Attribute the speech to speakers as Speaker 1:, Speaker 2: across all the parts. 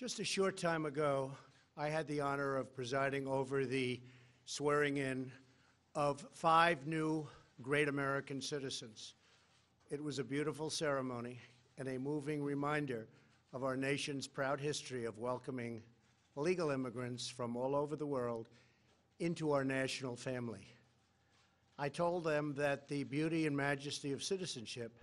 Speaker 1: Just a short time ago, I had the honor of presiding over the swearing-in of 5 new great American citizens. It was a beautiful ceremony and a moving reminder of our nation's proud history of welcoming legal immigrants from all over the world into our national family. I told them that the beauty and majesty of citizenship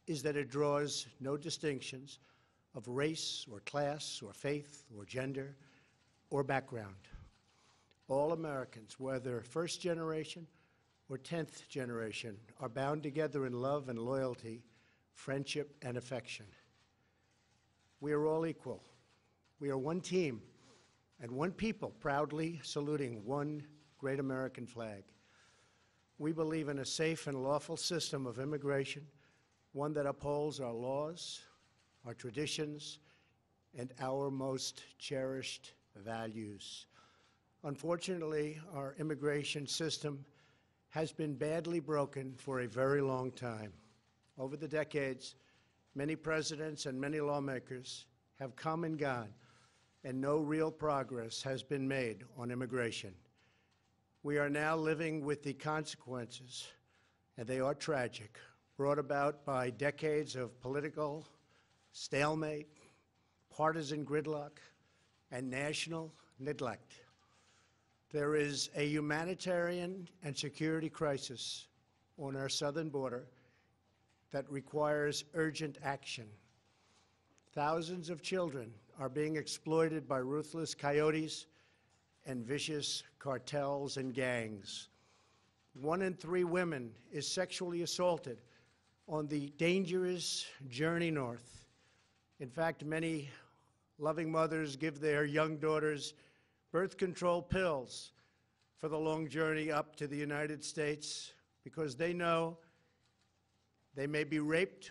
Speaker 1: is that it draws no distinctions of race or class or faith or gender or background. All Americans, whether first generation or 10th generation, are bound together in love and loyalty, friendship and affection. We are all equal. We are one team and one people proudly saluting one great American flag. We believe in a safe and lawful system of immigration, one that upholds our laws, our traditions, and our most cherished values. Unfortunately, our immigration system has been badly broken for a very long time. Over the decades, many presidents and many lawmakers have come and gone, and no real progress has been made on immigration. We are now living with the consequences, and they are tragic, brought about by decades of political stalemate, partisan gridlock, and national neglect. There is a humanitarian and security crisis on our southern border that requires urgent action. Thousands of children are being exploited by ruthless coyotes and vicious cartels and gangs. 1 in 3 women is sexually assaulted on the dangerous journey north. In fact, many loving mothers give their young daughters birth control pills for the long journey up to the United States because they know they may be raped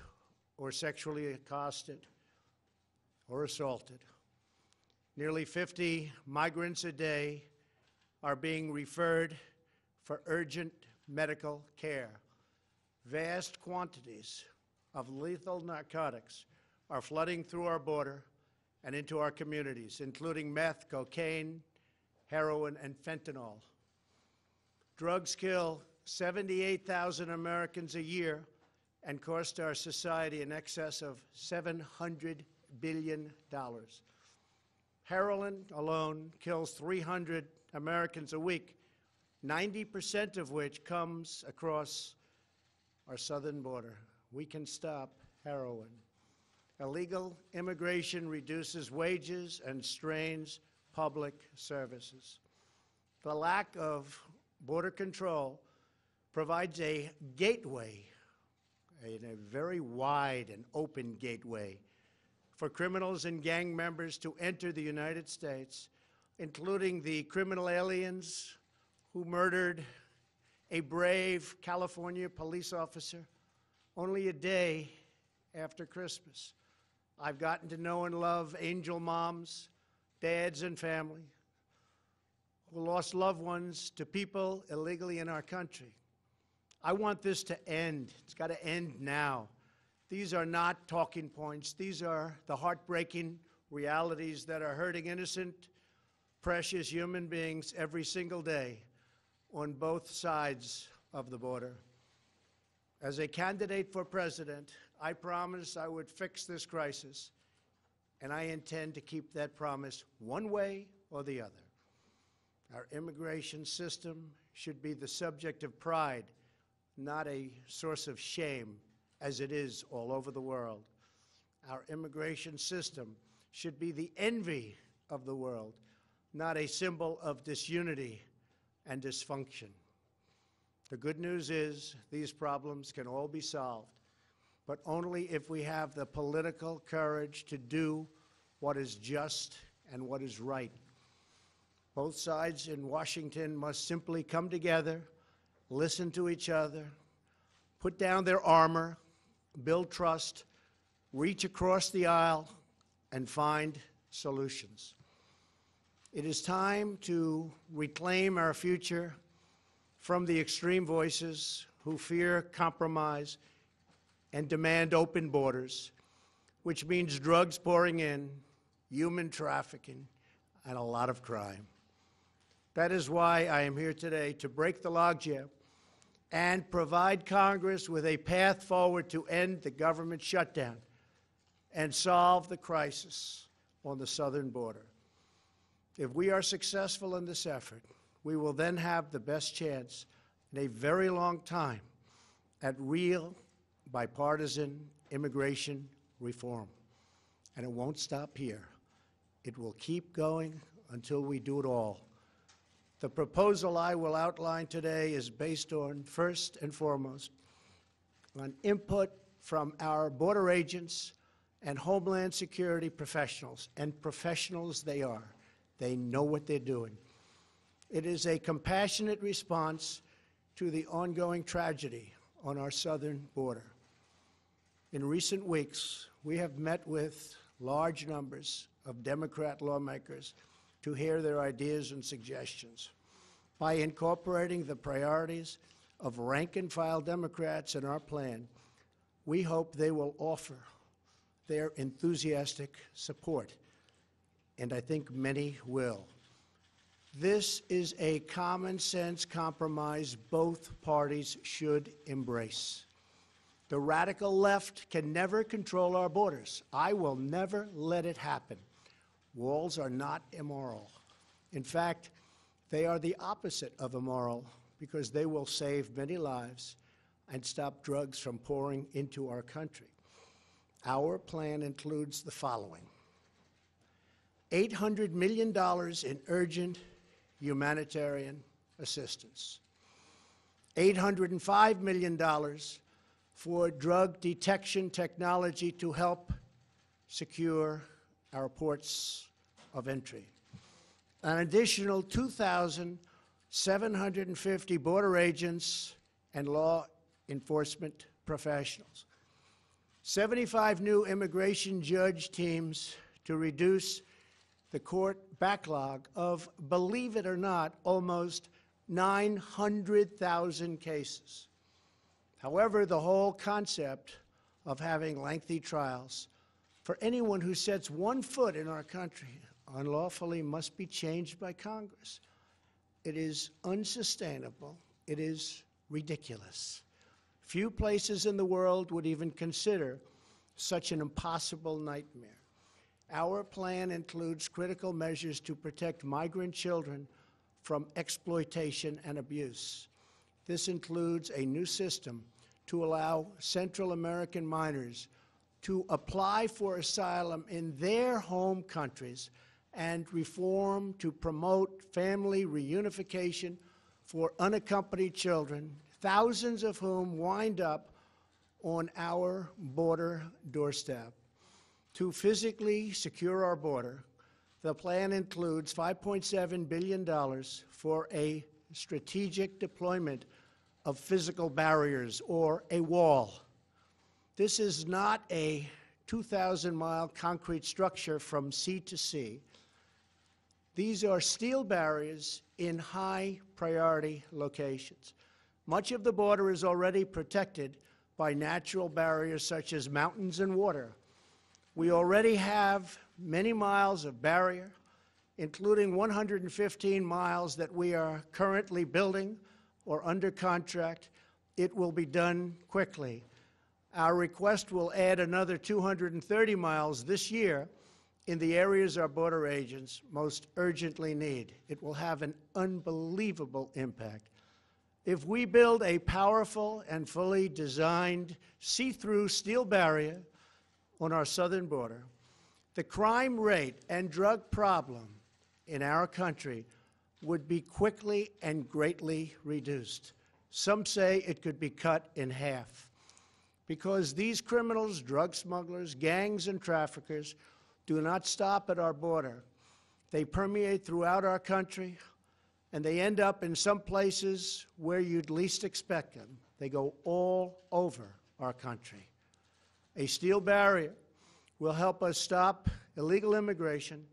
Speaker 1: or sexually accosted or assaulted. Nearly 50 migrants a day are being referred for urgent medical care. Vast quantities of lethal narcotics are flooding through our border and into our communities, including meth, cocaine, heroin, and fentanyl. Drugs kill 78,000 Americans a year and cost our society in excess of $700 billion. Heroin alone kills 300 Americans a week, 90% of which comes across our southern border. We can stop heroin. Illegal immigration reduces wages and strains public services. The lack of border control provides a gateway, a very wide and open gateway, for criminals and gang members to enter the United States, including the criminal aliens who murdered a brave California police officer only a day after Christmas. I've gotten to know and love angel moms, dads, and family who lost loved ones to people illegally in our country. I want this to end. It's got to end now. These are not talking points. These are the heartbreaking realities that are hurting innocent, precious human beings every single day on both sides of the border. As a candidate for president, I promised I would fix this crisis, and I intend to keep that promise one way or the other. Our immigration system should be the subject of pride, not a source of shame, as it is all over the world. Our immigration system should be the envy of the world, not a symbol of disunity and dysfunction. The good news is these problems can all be solved, but only if we have the political courage to do what is just and what is right. Both sides in Washington must simply come together, listen to each other, put down their armor, build trust, reach across the aisle, and find solutions. It is time to reclaim our future from the extreme voices who fear compromise and demand open borders, which means drugs pouring in human trafficking, and a lot of crime. That is why I am here today, to break the logjam and provide Congress with a path forward to end the government shutdown and solve the crisis on the southern border. If we are successful in this effort, we will then have the best chance in a very long time at real bipartisan immigration reform. And it won't stop here. It will keep going until we do it all. The proposal I will outline today is based on, first and foremost, on input from our border agents and Homeland Security professionals, and professionals they are. They know what they're doing. It is a compassionate response to the ongoing tragedy on our southern border. In recent weeks, we have met with large numbers of Democrat lawmakers to hear their ideas and suggestions. By incorporating the priorities of rank-and-file Democrats in our plan, we hope they will offer their enthusiastic support, and I think many will. This is a common-sense compromise both parties should embrace. The radical left can never control our borders. I will never let it happen. Walls are not immoral. In fact, they are the opposite of immoral because they will save many lives and stop drugs from pouring into our country. Our plan includes the following: $800 million in urgent humanitarian assistance, $805 million for drug detection technology to help secure our ports of entry, an additional 2,750 border agents and law enforcement professionals, 75 new immigration judge teams to reduce the court backlog of, believe it or not, almost 900,000 cases. However, the whole concept of having lengthy trials for anyone who sets one foot in our country unlawfully must be changed by Congress. It is unsustainable. It is ridiculous. Few places in the world would even consider such an impossible nightmare. Our plan includes critical measures to protect migrant children from exploitation and abuse. This includes a new system to allow Central American minors to apply for asylum in their home countries and reform to promote family reunification for unaccompanied children, thousands of whom wind up on our border doorstep. To physically secure our border, the plan includes $5.7 billion for a strategic deployment of physical barriers, or a wall. This is not a 2,000-mile concrete structure from sea to sea. These are steel barriers in high-priority locations. Much of the border is already protected by natural barriers such as mountains and water. We already have many miles of barrier, including 115 miles that we are currently building or under contract. It will be done quickly. Our request will add another 230 miles this year in the areas our border agents most urgently need. It will have an unbelievable impact. If we build a powerful and fully designed see-through steel barrier on our southern border, the crime rate and drug problem in our country would be quickly and greatly reduced. Some say it could be cut in half. Because these criminals, drug smugglers, gangs, and traffickers do not stop at our border. They permeate throughout our country, and they end up in some places where you'd least expect them. They go all over our country. A steel barrier will help us stop illegal immigration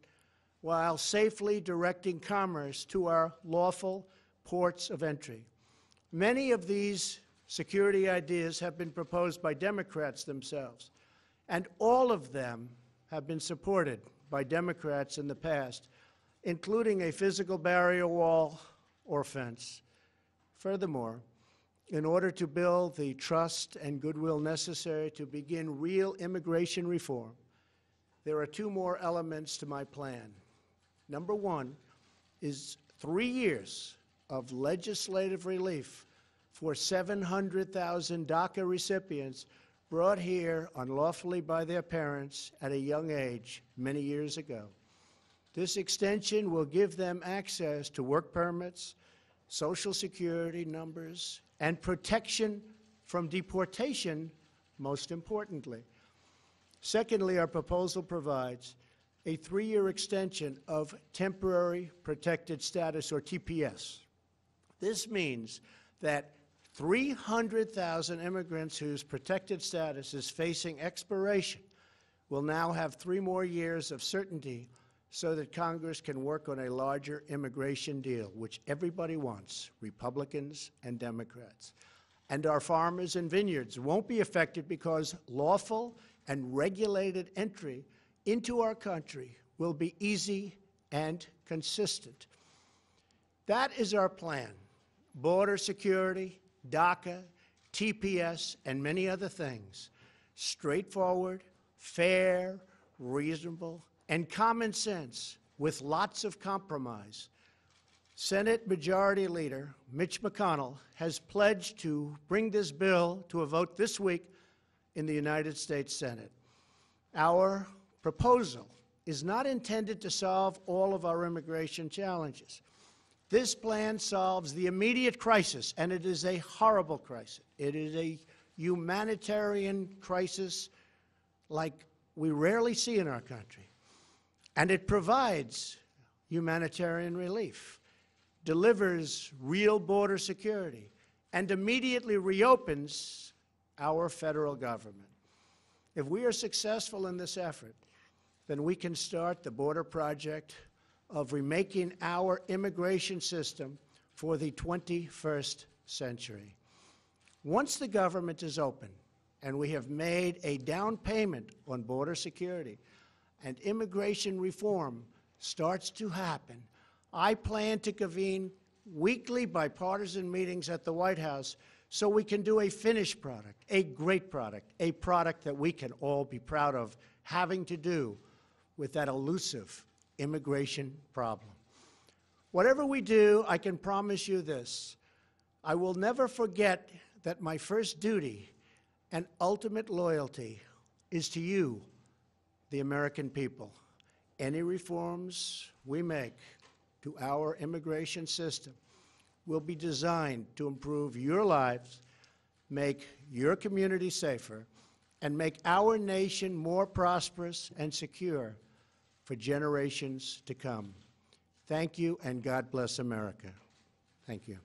Speaker 1: while safely directing commerce to our lawful ports of entry. Many of these security ideas have been proposed by Democrats themselves, and all of them have been supported by Democrats in the past, including a physical barrier wall or fence. Furthermore, in order to build the trust and goodwill necessary to begin real immigration reform, there are two more elements to my plan. Number one is 3 years of legislative relief for 700,000 DACA recipients brought here unlawfully by their parents at a young age many years ago. This extension will give them access to work permits, Social Security numbers, and protection from deportation, most importantly. Secondly, our proposal provides a 3-year extension of temporary protected status, or TPS. This means that 300,000 immigrants whose protected status is facing expiration will now have 3 more years of certainty so that Congress can work on a larger immigration deal, which everybody wants, Republicans and Democrats. And our farmers and vineyards won't be affected because lawful and regulated entry into our country will be easy and consistent. That is our plan. Border security, DACA, TPS, and many other things. Straightforward, fair, reasonable, and common sense with lots of compromise. Senate Majority Leader Mitch McConnell has pledged to bring this bill to a vote this week in the United States Senate. Our proposal is not intended to solve all of our immigration challenges. This plan solves the immediate crisis, and it is a horrible crisis. It is a humanitarian crisis like we rarely see in our country. And it provides humanitarian relief, delivers real border security, and immediately reopens our federal government. If we are successful in this effort, then we can start the border project of remaking our immigration system for the 21st century. Once the government is open and we have made a down payment on border security and immigration reform starts to happen, I plan to convene weekly bipartisan meetings at the White House so we can do a finished product, a great product, a product that we can all be proud of having to do with that elusive immigration problem. Whatever we do, I can promise you this: I will never forget that my first duty and ultimate loyalty is to you, the American people. Any reforms we make to our immigration system will be designed to improve your lives, make your community safer, and make our nation more prosperous and secure for generations to come. Thank you, and God bless America. Thank you.